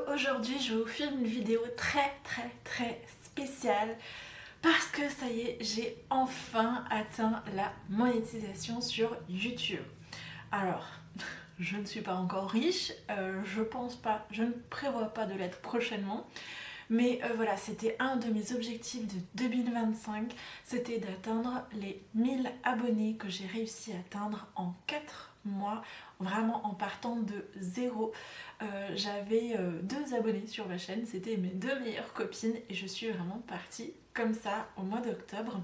Aujourd'hui je vous filme une vidéo très spéciale parce que ça y est, j'ai enfin atteint la monétisation sur YouTube. Alors, je ne suis pas encore riche, je pense pas, je ne prévois pas de l'être prochainement. Mais voilà, c'était un de mes objectifs de 2025, c'était d'atteindre les 1000 abonnés que j'ai réussi à atteindre en 4 mois, vraiment en partant de zéro. J'avais 2 abonnés sur ma chaîne, c'était mes 2 meilleures copines et je suis vraiment partie comme ça au mois d'octobre.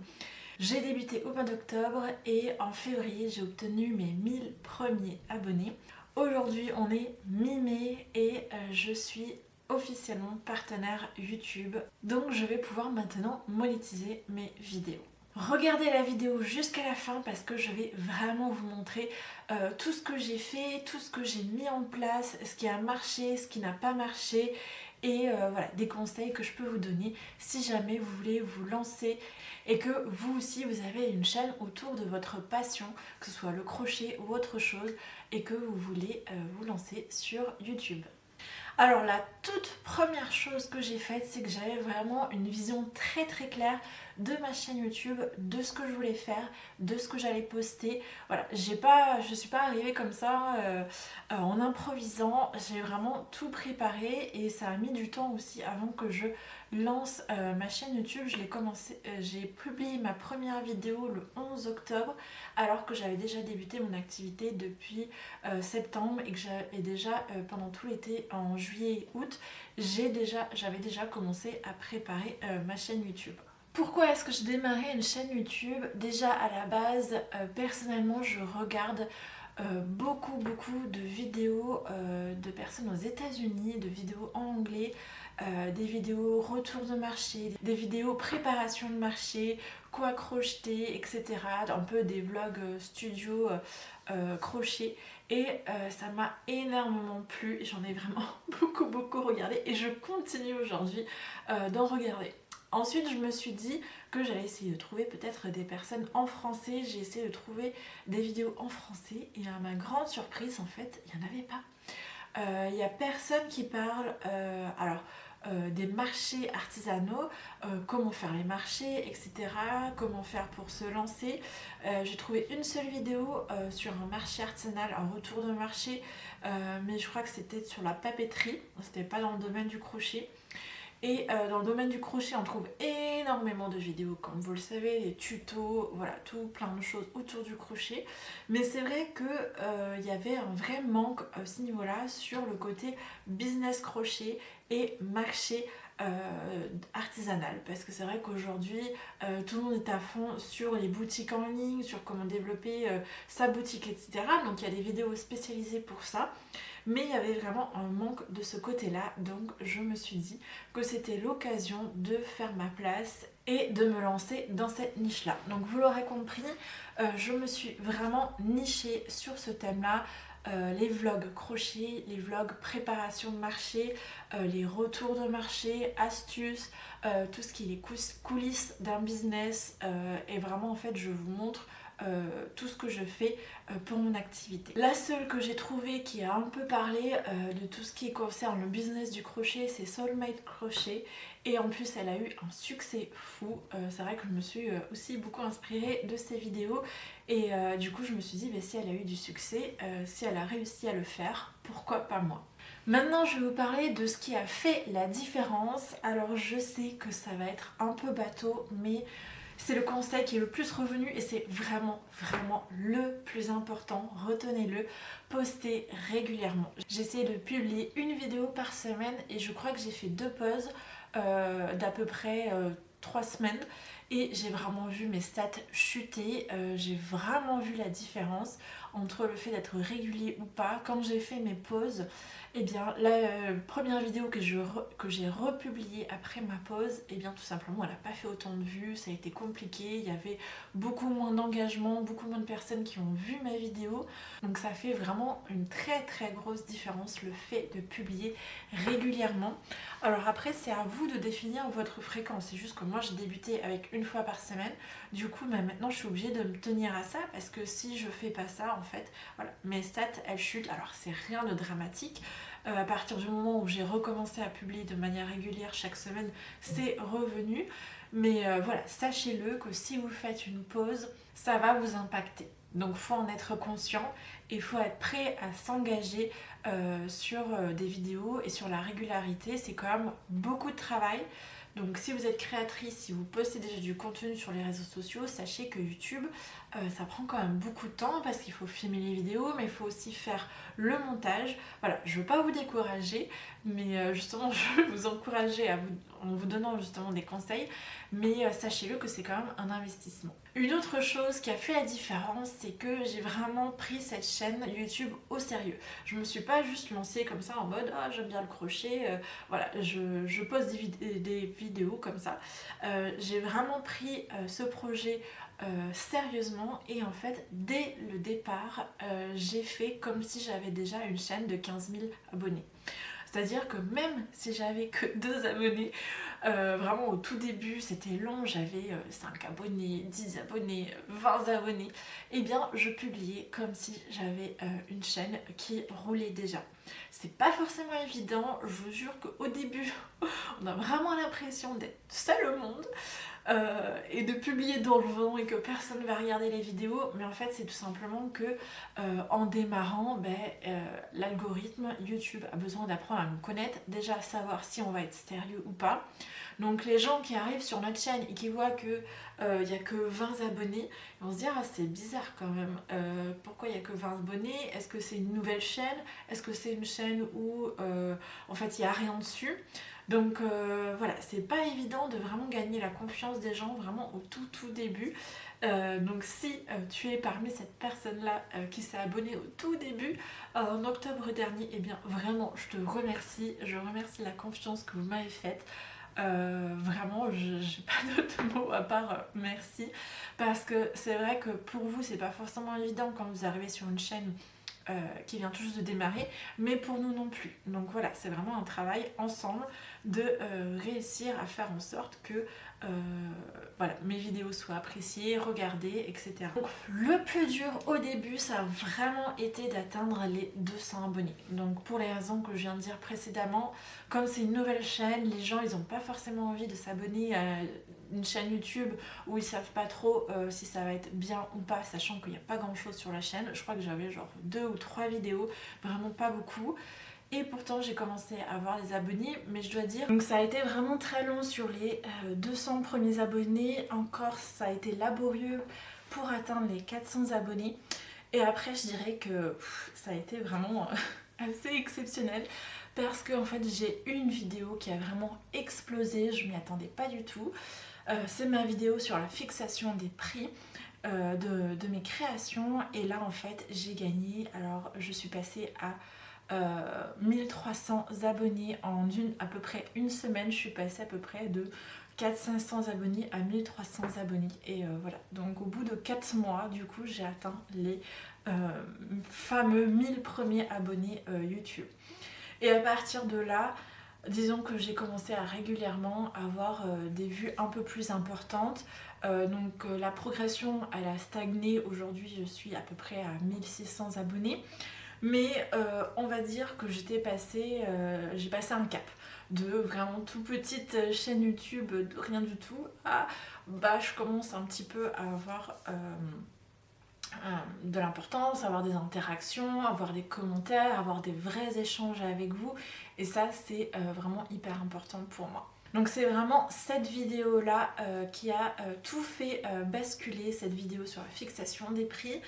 J'ai débuté au mois d'octobre et en février j'ai obtenu mes 1000 premiers abonnés. Aujourd'hui on est mi-mai et je suis officiellement partenaire YouTube. Donc je vais pouvoir maintenant monétiser mes vidéos. Regardez la vidéo jusqu'à la fin parce que je vais vraiment vous montrer tout ce que j'ai fait, tout ce que j'ai mis en place, ce qui a marché, ce qui n'a pas marché et voilà, des conseils que je peux vous donner si jamais vous voulez vous lancer et que vous aussi vous avez une chaîne autour de votre passion, que ce soit le crochet ou autre chose et que vous voulez vous lancer sur YouTube. Alors la toute première chose que j'ai faite, c'est que j'avais vraiment une vision très claire de ma chaîne YouTube, de ce que je voulais faire, de ce que j'allais poster. Voilà, je suis pas arrivée comme ça en improvisant, j'ai vraiment tout préparé et ça a mis du temps aussi avant que je lance ma chaîne YouTube. J'ai publié ma première vidéo le 11 octobre alors que j'avais déjà débuté mon activité depuis septembre et que j'avais déjà pendant tout l'été en juillet et août, j'avais déjà commencé à préparer ma chaîne YouTube. Pourquoi est-ce que je démarrais une chaîne YouTube? Déjà à la base, personnellement je regarde beaucoup de vidéos de personnes aux États-Unis, de vidéos en anglais, des vidéos retour de marché, des vidéos préparation de marché, quoi crocheter, etc. Un peu des vlogs studio crochet et ça m'a énormément plu, j'en ai vraiment beaucoup regardé et je continue aujourd'hui d'en regarder. Ensuite, je me suis dit que j'allais essayer de trouver peut-être des personnes en français. J'ai essayé de trouver des vidéos en français et à ma grande surprise, en fait, il n'y en avait pas. Il n'y a personne qui parle des marchés artisanaux, comment faire les marchés, etc. Comment faire pour se lancer. J'ai trouvé une seule vidéo sur un marché artisanal, un retour de marché, mais je crois que c'était sur la papeterie, c'était pas dans le domaine du crochet. Et dans le domaine du crochet, on trouve énormément de vidéos, comme vous le savez, des tutos, voilà, tout plein de choses autour du crochet. Mais c'est vrai qu'il y avait un vrai manque à ce niveau-là sur le côté business crochet et marché artisanal. Parce que c'est vrai qu'aujourd'hui, tout le monde est à fond sur les boutiques en ligne, sur comment développer sa boutique, etc. Donc il y a des vidéos spécialisées pour ça. Mais il y avait vraiment un manque de ce côté-là, donc je me suis dit que c'était l'occasion de faire ma place et de me lancer dans cette niche-là. Donc vous l'aurez compris, je me suis vraiment nichée sur ce thème-là. Les vlogs crochet, les vlogs préparation de marché, les retours de marché, astuces, tout ce qui est les coulisses d'un business et vraiment en fait je vous montre tout ce que je fais pour mon activité. La seule que j'ai trouvée qui a un peu parlé de tout ce qui concerne le business du crochet, c'est Soulmate Crochet et en plus elle a eu un succès fou. C'est vrai que je me suis aussi beaucoup inspirée de ses vidéos et du coup je me suis dit si elle a eu du succès, si elle a réussi à le faire, pourquoi pas moi? Maintenant je vais vous parler de ce qui a fait la différence. Alors je sais que ça va être un peu bateau mais c'est le conseil qui est le plus revenu et c'est vraiment le plus important, retenez-le, postez régulièrement. J'essaie de publier une vidéo par semaine et je crois que j'ai fait 2 pauses d'à peu près 3 semaines et j'ai vraiment vu mes stats chuter, j'ai vraiment vu la différence entre le fait d'être régulier ou pas. Quand j'ai fait mes pauses, et bien la première vidéo que j'ai republiée après ma pause, et bien tout simplement elle n'a pas fait autant de vues, ça a été compliqué, il y avait beaucoup moins d'engagement, beaucoup moins de personnes qui ont vu ma vidéo, donc ça fait vraiment une très grosse différence le fait de publier régulièrement. Alors après c'est à vous de définir votre fréquence, c'est juste que moi j'ai débuté avec une fois par semaine. Du coup, maintenant, je suis obligée de me tenir à ça parce que si je fais pas ça, en fait, voilà, mes stats, elles chutent. Alors, c'est rien de dramatique. À partir du moment où j'ai recommencé à publier de manière régulière chaque semaine, c'est revenu. Mais voilà, sachez-le que si vous faites une pause, ça va vous impacter. Donc, il faut en être conscient et il faut être prêt à s'engager sur des vidéos et sur la régularité. C'est quand même beaucoup de travail. Donc si vous êtes créatrice, si vous postez déjà du contenu sur les réseaux sociaux, sachez que YouTube, ça prend quand même beaucoup de temps parce qu'il faut filmer les vidéos, mais il faut aussi faire le montage. Voilà, je ne veux pas vous décourager, mais justement, je veux vous encourager en vous donnant justement des conseils, mais sachez-le que c'est quand même un investissement. Une autre chose qui a fait la différence, c'est que j'ai vraiment pris cette chaîne YouTube au sérieux. Je me suis pas juste lancée comme ça en mode ah j'aime bien le crochet, voilà, je poste des vidéos comme ça. J'ai vraiment pris ce projet sérieusement et en fait dès le départ j'ai fait comme si j'avais déjà une chaîne de 15 000 abonnés. C'est-à-dire que même si j'avais que 2 abonnés, vraiment au tout début c'était long, j'avais 5 abonnés, 10 abonnés, 20 abonnés, et bien je publiais comme si j'avais une chaîne qui roulait déjà. C'est pas forcément évident, je vous jure qu'au début on a vraiment l'impression d'être seul au monde. Et de publier dans le vent et que personne va regarder les vidéos, mais en fait c'est tout simplement que en démarrant, l'algorithme YouTube a besoin d'apprendre à nous connaître, déjà à savoir si on va être sérieux ou pas. Donc les gens qui arrivent sur notre chaîne et qui voient que il n'y a que 20 abonnés, ils vont se dire ah, c'est bizarre quand même, pourquoi il n'y a que 20 abonnés, est-ce que c'est une nouvelle chaîne, est-ce que c'est une chaîne où en fait il n'y a rien dessus. Donc voilà, c'est pas évident de vraiment gagner la confiance des gens vraiment au tout début. Donc si tu es parmi cette personne-là qui s'est abonnée au tout début, en octobre dernier, eh bien vraiment je te remercie, je remercie la confiance que vous m'avez faite. Vraiment, j'ai pas d'autres mots à part merci, parce que c'est vrai que pour vous c'est pas forcément évident quand vous arrivez sur une chaîne qui vient tout juste de démarrer, mais pour nous non plus. Donc voilà, c'est vraiment un travail ensemble de réussir à faire en sorte que voilà, mes vidéos soient appréciées, regardées, etc. Donc, le plus dur au début, ça a vraiment été d'atteindre les 200 abonnés. Donc pour les raisons que je viens de dire précédemment, comme c'est une nouvelle chaîne, les gens ils n'ont pas forcément envie de s'abonner à une chaîne YouTube où ils savent pas trop si ça va être bien ou pas, sachant qu'il n'y a pas grand chose sur la chaîne. Je crois que j'avais genre 2 ou 3 vidéos, vraiment pas beaucoup. Et pourtant j'ai commencé à avoir des abonnés, mais je dois dire, donc ça a été vraiment très long sur les 200 premiers abonnés. Encore ça a été laborieux pour atteindre les 400 abonnés. Et après je dirais que ça a été vraiment assez exceptionnel. Parce que en fait j'ai une vidéo qui a vraiment explosé, je m'y attendais pas du tout. C'est ma vidéo sur la fixation des prix de mes créations. Et là en fait j'ai gagné, alors je suis passée à 1300 abonnés en à peu près une semaine. Je suis passée à peu près de 400-500 abonnés à 1300 abonnés. Et voilà, donc au bout de 4 mois du coup j'ai atteint les fameux 1000 premiers abonnés YouTube. Et à partir de là, disons que j'ai commencé à régulièrement avoir des vues un peu plus importantes. Donc la progression elle a stagné. Aujourd'hui je suis à peu près à 1600 abonnés. Mais on va dire que j'ai passé un cap de vraiment tout petite chaîne YouTube, de rien du tout, à je commence un petit peu à avoir de l'importance, avoir des interactions, avoir des commentaires, avoir des vrais échanges avec vous. Et ça c'est vraiment hyper important pour moi. Donc c'est vraiment cette vidéo là qui a tout fait basculer, cette vidéo sur la fixation des prix.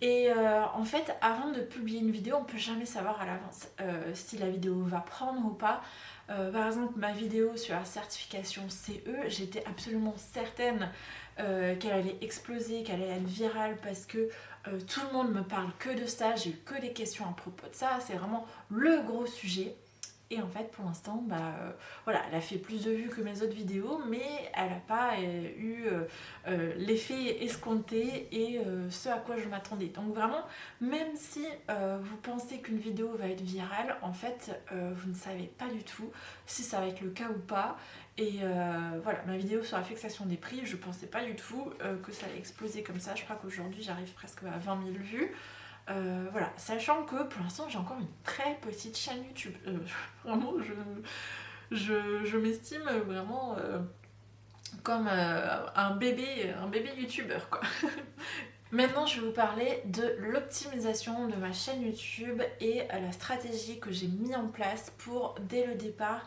Et en fait, avant de publier une vidéo, on peut jamais savoir à l'avance si la vidéo va prendre ou pas. Par exemple, ma vidéo sur la certification CE, j'étais absolument certaine qu'elle allait exploser, qu'elle allait être virale parce que tout le monde me parle que de ça, j'ai eu que des questions à propos de ça, c'est vraiment le gros sujet. Et en fait pour l'instant voilà, elle a fait plus de vues que mes autres vidéos, mais elle n'a pas eu l'effet escompté et ce à quoi je m'attendais. Donc vraiment, même si vous pensez qu'une vidéo va être virale, en fait vous ne savez pas du tout si ça va être le cas ou pas. Et voilà, ma vidéo sur la fixation des prix, je pensais pas du tout que ça allait exploser comme ça. Je crois qu'aujourd'hui j'arrive presque à 20 000 vues. Voilà, sachant que pour l'instant j'ai encore une très petite chaîne YouTube. Vraiment, je m'estime vraiment comme un bébé youtubeur quoi. Maintenant, je vais vous parler de l'optimisation de ma chaîne YouTube et la stratégie que j'ai mis en place pour, dès le départ,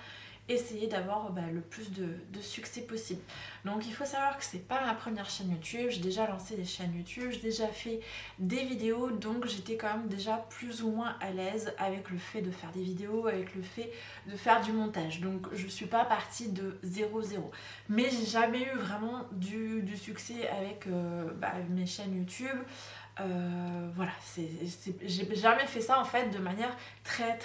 essayer d'avoir le plus de succès possible. Donc il faut savoir que c'est pas ma première chaîne YouTube, j'ai déjà lancé des chaînes YouTube, j'ai déjà fait des vidéos, donc j'étais quand même déjà plus ou moins à l'aise avec le fait de faire des vidéos, avec le fait de faire du montage. Donc je suis pas partie de 0-0. Mais j'ai jamais eu vraiment du succès avec mes chaînes YouTube. Voilà, j'ai jamais fait ça en fait de manière très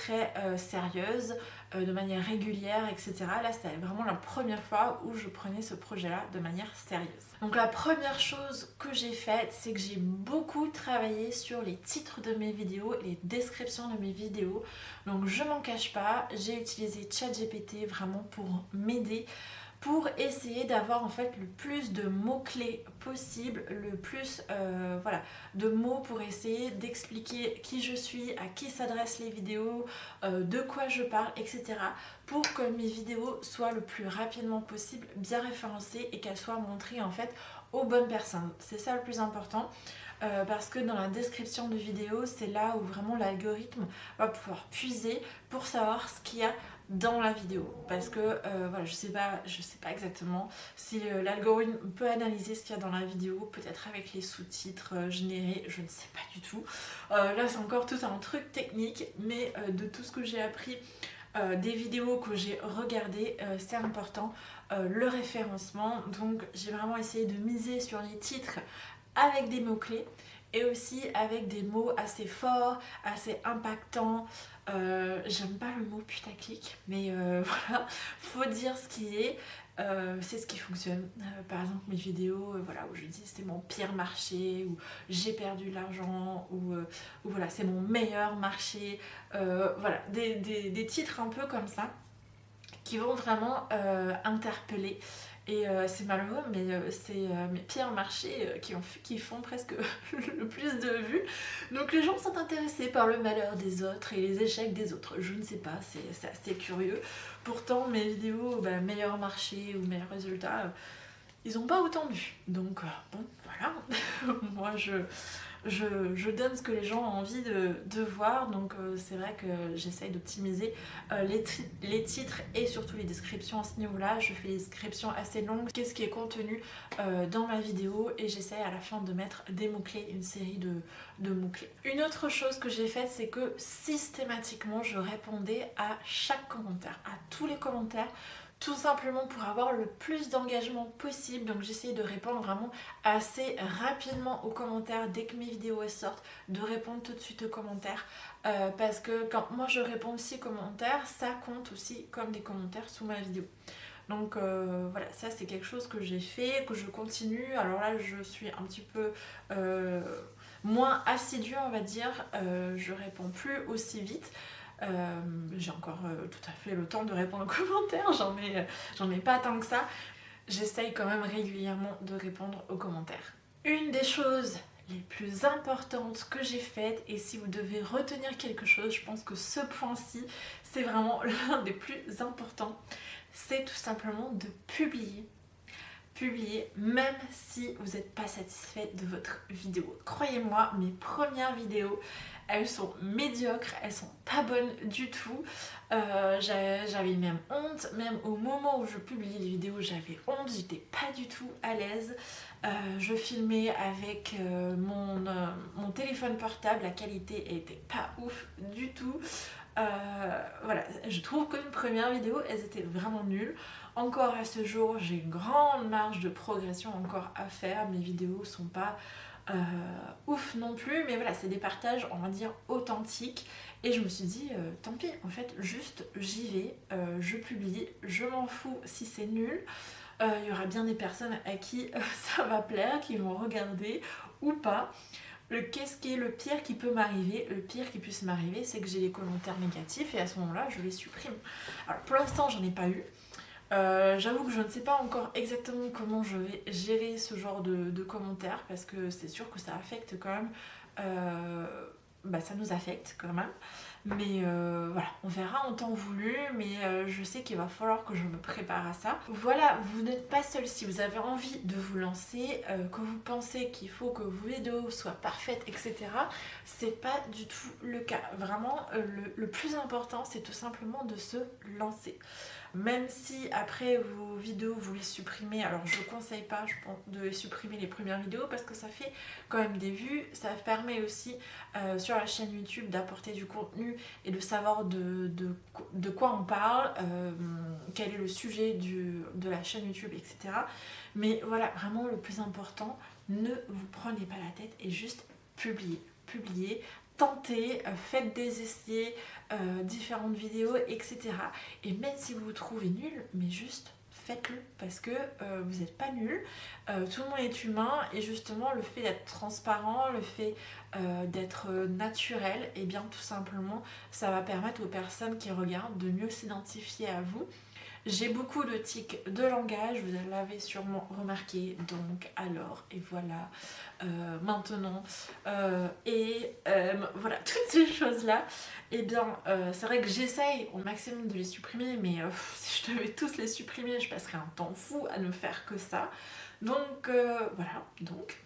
sérieuse, de manière régulière, etc. Là c'était vraiment la première fois où je prenais ce projet là de manière sérieuse. Donc la première chose que j'ai faite, c'est que j'ai beaucoup travaillé sur les titres de mes vidéos et les descriptions de mes vidéos. Donc je m'en cache pas, j'ai utilisé ChatGPT vraiment pour m'aider, pour essayer d'avoir en fait le plus de mots-clés possible, le plus de mots pour essayer d'expliquer qui je suis, à qui s'adressent les vidéos, de quoi je parle, etc. pour que mes vidéos soient le plus rapidement possible bien référencées et qu'elles soient montrées en fait aux bonnes personnes. C'est ça le plus important. Parce que dans la description de vidéo, c'est là où vraiment l'algorithme va pouvoir puiser pour savoir ce qu'il y a dans la vidéo. Parce que voilà, je sais pas exactement si l'algorithme peut analyser ce qu'il y a dans la vidéo, peut-être avec les sous-titres générés, je ne sais pas du tout. Là c'est encore tout un truc technique, mais de tout ce que j'ai appris, des vidéos que j'ai regardées, c'est important, le référencement. Donc j'ai vraiment essayé de miser sur les titres avec des mots-clés et aussi avec des mots assez forts, assez impactants. J'aime pas le mot putaclic, mais voilà, faut dire ce qui est. C'est ce qui fonctionne. Par exemple mes vidéos où je dis c'est mon pire marché, ou j'ai perdu de l'argent, ou voilà c'est mon meilleur marché. Voilà, des titres un peu comme ça qui vont vraiment interpeller. Et c'est malheureux, mais c'est mes pires marchés qui font presque le plus de vues. Donc les gens sont intéressés par le malheur des autres et les échecs des autres. Je ne sais pas, c'est assez curieux. Pourtant mes vidéos, meilleur marché ou meilleur résultat, ils n'ont pas autant de vues. Donc bon, voilà. Moi je donne ce que les gens ont envie de voir, donc c'est vrai que j'essaye d'optimiser les titres et surtout les descriptions à ce niveau-là. Je fais des descriptions assez longues, qu'est-ce qui est contenu dans ma vidéo, et j'essaye à la fin de mettre des mots-clés, une série de mots-clés. Une autre chose que j'ai faite, c'est que systématiquement je répondais à chaque commentaire, à tous les commentaires, tout simplement pour avoir le plus d'engagement possible. Donc j'essaie de répondre vraiment assez rapidement aux commentaires dès que mes vidéos sortent, de répondre tout de suite aux commentaires, parce que quand moi je réponds aussi aux commentaires, ça compte aussi comme des commentaires sous ma vidéo. Donc voilà, ça c'est quelque chose que j'ai fait, que je continue. Alors là je suis un petit peu moins assidue, on va dire, je réponds plus aussi vite. J'ai encore tout à fait le temps de répondre aux commentaires, j'en ai pas tant que ça. J'essaye quand même régulièrement de répondre aux commentaires. Une des choses les plus importantes que j'ai faites, et si vous devez retenir quelque chose, je pense que ce point-ci c'est vraiment l'un des plus importants, c'est tout simplement de publier même si vous n'êtes pas satisfait de votre vidéo. Croyez-moi, mes premières vidéos, elles sont médiocres, elles sont pas bonnes du tout. J'avais même honte, même au moment où je publiais les vidéos, j'avais honte, j'étais pas du tout à l'aise. Je filmais avec mon téléphone portable, la qualité était pas ouf du tout. Voilà, je trouve que mes premières vidéos, elles étaient vraiment nulles. Encore à ce jour, j'ai une grande marge de progression encore à faire. Mes vidéos sont pas ouf non plus, mais voilà, c'est des partages, on va dire, authentiques. Et je me suis dit, tant pis, en fait, juste j'y vais, je publie, je m'en fous si c'est nul. Il y aura bien des personnes à qui ça va plaire, qui vont regarder ou pas. Qu'est-ce qui est le pire qui peut m'arriver? Le pire qui puisse m'arriver, c'est que j'ai des commentaires négatifs et à ce moment-là, je les supprime. Alors pour l'instant, j'en ai pas eu. J'avoue que je ne sais pas encore exactement comment je vais gérer ce genre de commentaires parce que c'est sûr que ça affecte quand même. Ça nous affecte quand même. Mais voilà, on verra en temps voulu, mais je sais qu'il va falloir que je me prépare à ça. Voilà, vous n'êtes pas seul si vous avez envie de vous lancer, que vous pensez qu'il faut que vos vidéos soient parfaites, etc. C'est pas du tout le cas. Vraiment, le plus important, c'est tout simplement de se lancer. Même si après vos vidéos vous les supprimez, alors je ne conseille pas de supprimer les premières vidéos parce que ça fait quand même des vues, ça permet aussi sur la chaîne YouTube d'apporter du contenu et de savoir de quoi on parle, quel est le sujet de la chaîne YouTube, etc. Mais voilà, vraiment le plus important, ne vous prenez pas la tête et juste publiez, tentez, faites des essais, différentes vidéos, etc. Et même si vous vous trouvez nul, mais juste faites-le parce que vous n'êtes pas nul. Tout le monde est humain et justement le fait d'être transparent, le fait d'être naturel, et bien tout simplement ça va permettre aux personnes qui regardent de mieux s'identifier à vous. J'ai beaucoup de tics de langage, vous l'avez sûrement remarqué, donc alors, et voilà, maintenant, voilà, toutes ces choses-là, et bien, c'est vrai que j'essaye au maximum de les supprimer, mais si je devais tous les supprimer, je passerais un temps fou à ne faire que ça. Donc, voilà, donc,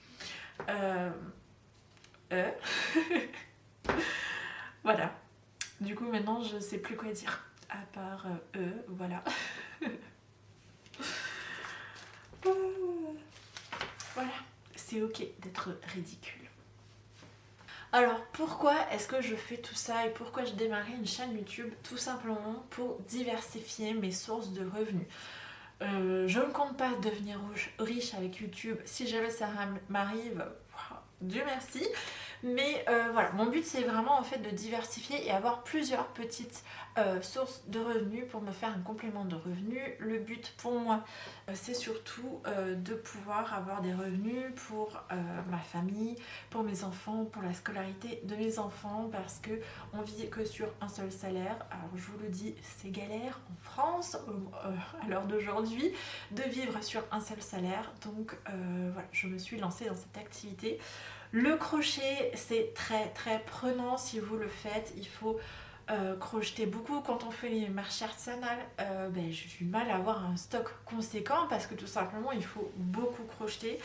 voilà. Du coup, maintenant, je sais plus quoi dire. À part voilà. Voilà, c'est ok d'être ridicule. Alors pourquoi est-ce que je fais tout ça et pourquoi je démarrais une chaîne YouTube? Tout simplement pour diversifier mes sources de revenus. Je ne compte pas devenir riche avec YouTube. Si jamais ça m'arrive, Dieu merci. Mais voilà, mon but c'est vraiment en fait de diversifier et avoir plusieurs petites sources de revenus pour me faire un complément de revenus. Le but pour moi c'est surtout de pouvoir avoir des revenus pour ma famille, pour mes enfants, pour la scolarité de mes enfants parce que on vit que sur un seul salaire. Alors je vous le dis, c'est galère en France à l'heure d'aujourd'hui de vivre sur un seul salaire. Donc voilà, je me suis lancée dans cette activité. Le crochet, c'est très très prenant si vous le faites. Il faut crocheter beaucoup. Quand on fait les marchés artisanales, j'ai du mal à avoir un stock conséquent parce que tout simplement, il faut beaucoup crocheter.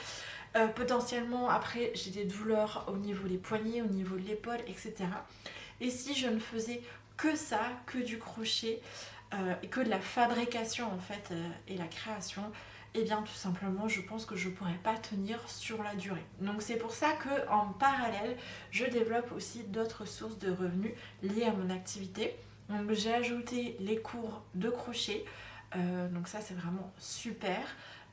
Potentiellement, après, j'ai des douleurs au niveau des poignets, au niveau de l'épaule, etc. Et si je ne faisais que ça, que du crochet, et que de la fabrication en fait, et la création, et bien tout simplement je pense que je ne pourrais pas tenir sur la durée. Donc c'est pour ça que en parallèle je développe aussi d'autres sources de revenus liées à mon activité. Donc j'ai ajouté les cours de crochet, donc ça c'est vraiment super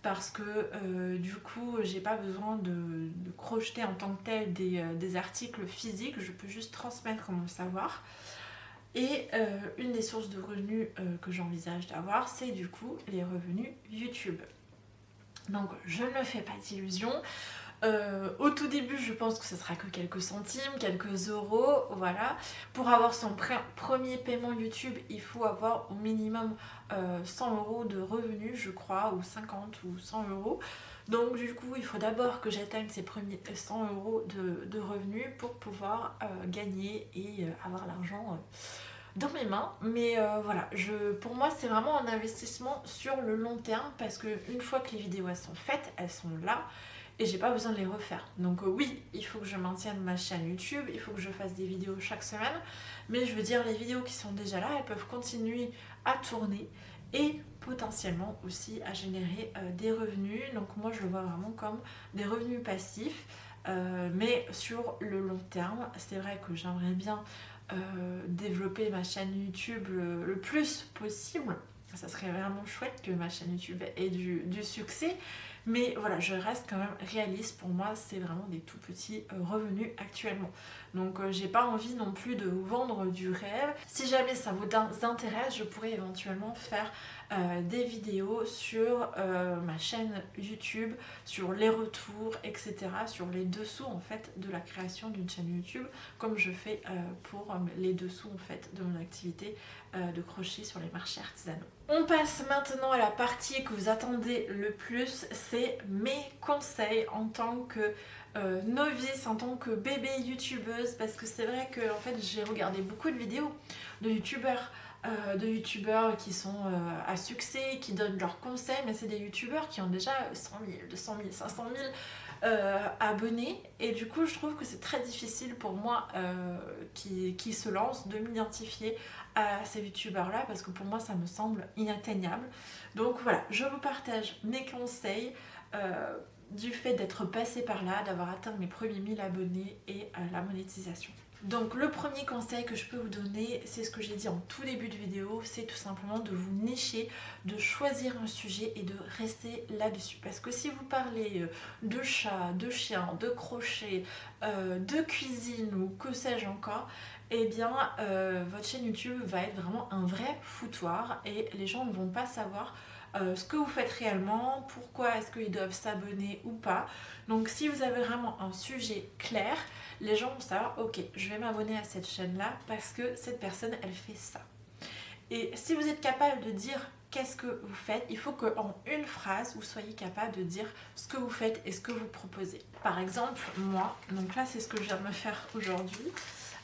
parce que du coup j'ai pas besoin de crocheter en tant que tel des articles physiques, je peux juste transmettre mon savoir. Et une des sources de revenus que j'envisage d'avoir, c'est du coup les revenus YouTube. Donc je ne me fais pas d'illusions. Au tout début, je pense que ce sera que quelques centimes, quelques euros, voilà. Pour avoir son premier paiement YouTube, il faut avoir au minimum 100 euros de revenus, je crois, ou 50 ou 100 euros. Donc du coup, il faut d'abord que j'atteigne ces premiers 100 euros de revenus pour pouvoir gagner et avoir l'argent dans mes mains. Mais voilà, pour moi c'est vraiment un investissement sur le long terme parce que une fois que les vidéos elles sont faites, elles sont là et j'ai pas besoin de les refaire. Donc oui, il faut que je maintienne ma chaîne YouTube, il faut que je fasse des vidéos chaque semaine, mais je veux dire les vidéos qui sont déjà là, elles peuvent continuer à tourner et potentiellement aussi à générer des revenus. Donc moi je le vois vraiment comme des revenus passifs, mais sur le long terme. C'est vrai que j'aimerais bien développer ma chaîne YouTube le plus possible. Ça serait vraiment chouette que ma chaîne YouTube ait du succès, Mais voilà, je reste quand même réaliste. Pour moi, c'est vraiment des tout petits revenus actuellement. Donc j'ai pas envie non plus de vous vendre du rêve. Si jamais ça vous intéresse, je pourrais éventuellement faire des vidéos sur ma chaîne YouTube, sur les retours, etc. Sur les dessous en fait de la création d'une chaîne YouTube, comme je fais pour les dessous en fait de mon activité de crochet sur les marchés artisanaux. On passe maintenant à la partie que vous attendez le plus, c'est mes conseils en tant que novice, en tant que bébé youtubeuse, parce que c'est vrai que en fait j'ai regardé beaucoup de vidéos de youtubeurs qui sont à succès, qui donnent leurs conseils, mais c'est des youtubeurs qui ont déjà 100 000, 200 000, 500 000 abonnés, et du coup je trouve que c'est très difficile pour moi qui se lance de m'identifier à ces youtubeurs là, parce que pour moi ça me semble inatteignable. Donc voilà, je vous partage mes conseils du fait d'être passé par là, d'avoir atteint mes premiers 1000 abonnés et la monétisation. Donc le premier conseil que je peux vous donner, c'est ce que j'ai dit en tout début de vidéo, c'est tout simplement de vous nicher, de choisir un sujet et de rester là-dessus. Parce que si vous parlez de chat, de chien, de crochet, de cuisine ou que sais-je encore, eh bien votre chaîne YouTube va être vraiment un vrai foutoir et les gens ne vont pas savoir ce que vous faites réellement, pourquoi est-ce qu'ils doivent s'abonner ou pas. Donc si vous avez vraiment un sujet clair, les gens vont savoir, ok, je vais m'abonner à cette chaîne-là parce que cette personne, elle fait ça. Et si vous êtes capable de dire qu'est-ce que vous faites, il faut qu'en une phrase, vous soyez capable de dire ce que vous faites et ce que vous proposez. Par exemple, moi, donc là c'est ce que je viens de me faire aujourd'hui,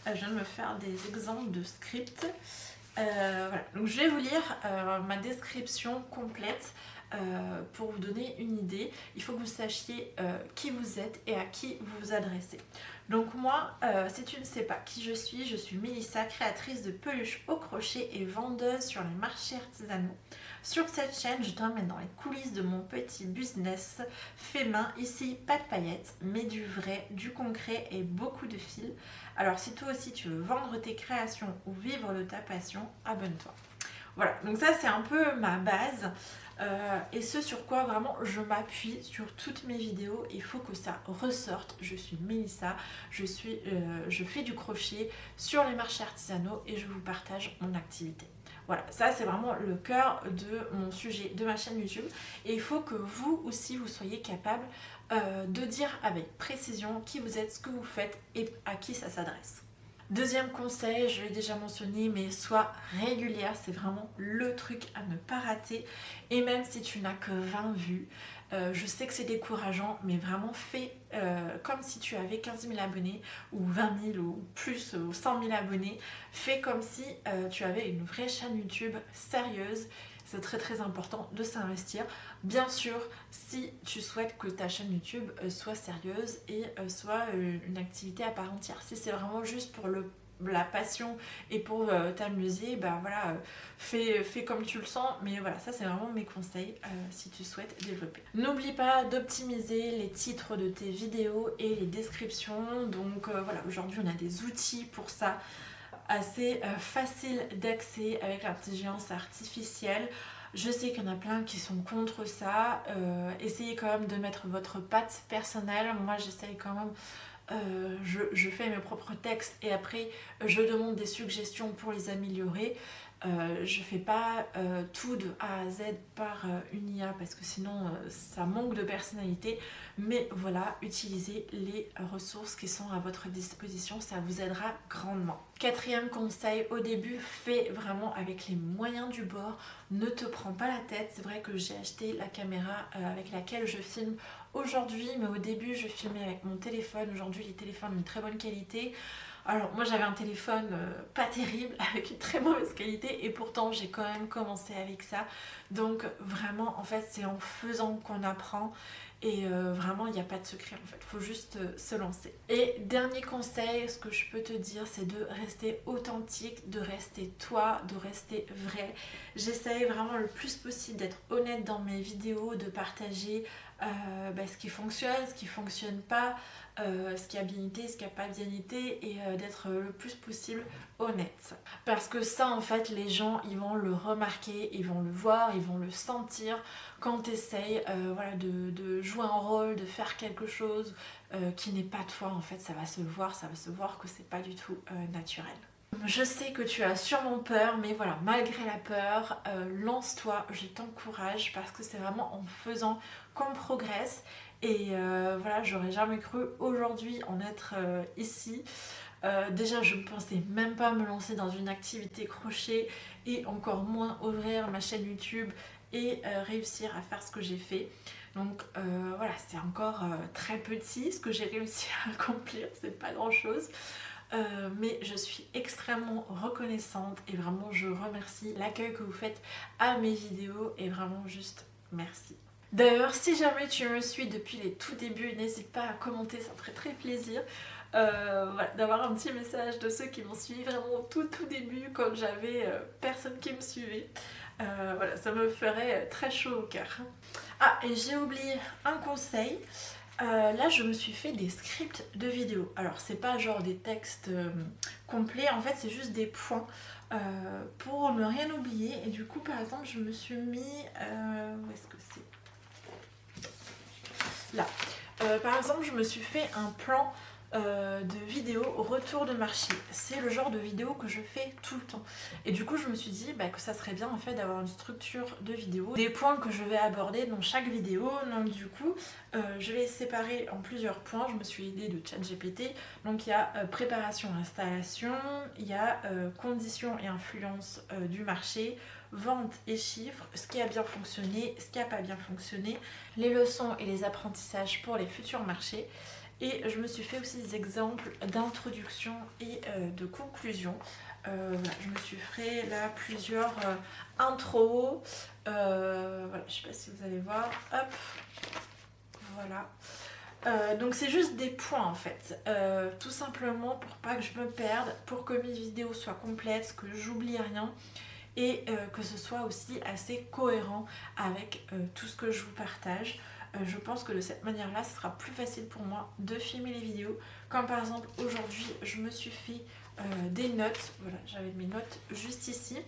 je viens de me faire des exemples de scripts. Voilà. Donc je vais vous lire ma description complète pour vous donner une idée. Il faut que vous sachiez qui vous êtes et à qui vous vous adressez. Donc moi, si tu ne sais pas qui je suis Mélissa, créatrice de peluches au crochet et vendeuse sur les marchés artisanaux. Sur cette chaîne, je t'emmène dans les coulisses de mon petit business fait main. Ici, pas de paillettes, mais du vrai, du concret et beaucoup de fils. Alors si toi aussi tu veux vendre tes créations ou vivre de ta passion, abonne-toi. Voilà, donc ça c'est un peu ma base et ce sur quoi vraiment je m'appuie sur toutes mes vidéos. Il faut que ça ressorte. Je suis Mélissa, je fais du crochet sur les marchés artisanaux et je vous partage mon activité. Voilà, ça c'est vraiment le cœur de mon sujet, de ma chaîne YouTube. Et il faut que vous aussi vous soyez capable de dire avec précision qui vous êtes, ce que vous faites et à qui ça s'adresse. Deuxième conseil, je l'ai déjà mentionné, mais sois régulière, c'est vraiment le truc à ne pas rater. Et même si tu n'as que 20 vues, je sais que c'est décourageant, mais vraiment fais comme si tu avais 15 000 abonnés ou 20 000 ou plus ou 100 000 abonnés. Fais comme si tu avais une vraie chaîne YouTube sérieuse. C'est très très important de s'investir. Bien sûr, si tu souhaites que ta chaîne YouTube soit sérieuse et soit une activité à part entière. Si c'est vraiment juste pour la passion et pour t'amuser, bah voilà, fais comme tu le sens. Mais voilà, ça c'est vraiment mes conseils si tu souhaites développer. N'oublie pas d'optimiser les titres de tes vidéos et les descriptions. Donc voilà, aujourd'hui on a des outils pour ça, assez facile d'accès avec l'intelligence artificielle. Je sais qu'il y en a plein qui sont contre ça. Essayez quand même de mettre votre patte personnelle. Moi j'essaye quand même, je fais mes propres textes et après je demande des suggestions pour les améliorer. Je fais pas tout de A à Z par une IA parce que sinon ça manque de personnalité, mais voilà, utilisez les ressources qui sont à votre disposition, ça vous aidera grandement. Quatrième conseil, au début, fais vraiment avec les moyens du bord, ne te prends pas la tête. C'est vrai que j'ai acheté la caméra avec laquelle je filme aujourd'hui, mais au début je filmais avec mon téléphone. Aujourd'hui les téléphones ont une très bonne qualité. Alors moi j'avais un téléphone pas terrible avec une très mauvaise qualité et pourtant j'ai quand même commencé avec ça. Donc vraiment en fait c'est en faisant qu'on apprend Et vraiment, il n'y a pas de secret en fait, il faut juste se lancer. Et dernier conseil, ce que je peux te dire, c'est de rester authentique, de rester toi, de rester vrai. J'essaye vraiment le plus possible d'être honnête dans mes vidéos, de partager ce qui fonctionne pas, ce qui a bien été, ce qui n'a pas bien été, et d'être le plus possible honnête. Parce que ça en fait, les gens ils vont le remarquer, ils vont le voir, ils vont le sentir quand tu essayes de jouer un rôle, de faire quelque chose qui n'est pas toi. En fait, ça va se voir que c'est pas du tout naturel. Je sais que tu as sûrement peur, mais voilà, malgré la peur, lance-toi, je t'encourage parce que c'est vraiment en faisant qu'on progresse. Et voilà, j'aurais jamais cru aujourd'hui en être ici. Déjà, je ne pensais même pas me lancer dans une activité crochet et encore moins ouvrir ma chaîne YouTube et réussir à faire ce que j'ai fait. Donc voilà, c'est encore très petit ce que j'ai réussi à accomplir, c'est pas grand chose. Mais je suis extrêmement reconnaissante et vraiment je remercie l'accueil que vous faites à mes vidéos et vraiment juste merci. D'ailleurs, si jamais tu me suis depuis les tout débuts, n'hésite pas à commenter, ça me ferait très plaisir d'avoir un petit message de ceux qui m'ont suivi vraiment au tout début quand j'avais personne qui me suivait. Voilà, ça me ferait très chaud au cœur. Ah, et j'ai oublié un conseil. Là je me suis fait des scripts de vidéos. Alors c'est pas genre des textes complets, en fait c'est juste des points pour ne rien oublier. Et du coup par exemple je me suis mis... où est-ce que c'est? Là. Par exemple je me suis fait un plan de vidéo au retour de marché. C'est le genre de vidéo que je fais tout le temps. Et du coup je me suis dit que ça serait bien en fait d'avoir une structure de vidéo, des points que je vais aborder dans chaque vidéo. Donc du coup je vais séparer en plusieurs points. Je me suis aidée de ChatGPT. Donc il y a préparation, installation, il y a conditions et influences du marché, vente et chiffres, ce qui a bien fonctionné, ce qui n'a pas bien fonctionné, les leçons et les apprentissages pour les futurs marchés. Et je me suis fait aussi des exemples d'introduction et de conclusion. Voilà, je me suis fait là plusieurs intros. Voilà, je sais pas si vous allez voir. Hop, voilà. Donc c'est juste des points en fait, tout simplement pour pas que je me perde, pour que mes vidéos soient complètes, que j'oublie rien et que ce soit aussi assez cohérent avec tout ce que je vous partage. Je pense que de cette manière-là, ce sera plus facile pour moi de filmer les vidéos. Comme par exemple aujourd'hui, je me suis fait des notes. Voilà, j'avais mes notes juste ici.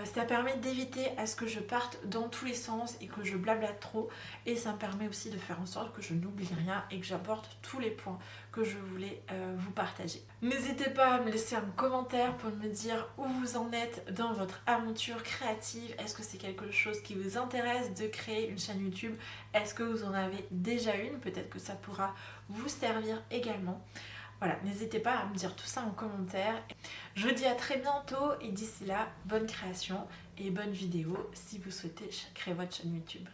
Ça permet d'éviter à ce que je parte dans tous les sens et que je blablate trop. Et ça me permet aussi de faire en sorte que je n'oublie rien et que j'apporte tous les points que je voulais vous partager. N'hésitez pas à me laisser un commentaire pour me dire où vous en êtes dans votre aventure créative. Est-ce que c'est quelque chose qui vous intéresse de créer une chaîne YouTube? Est-ce que vous en avez déjà une? Peut-être que ça pourra vous servir également. Voilà, n'hésitez pas à me dire tout ça en commentaire. Je vous dis à très bientôt et d'ici là, bonne création et bonne vidéo si vous souhaitez créer votre chaîne YouTube.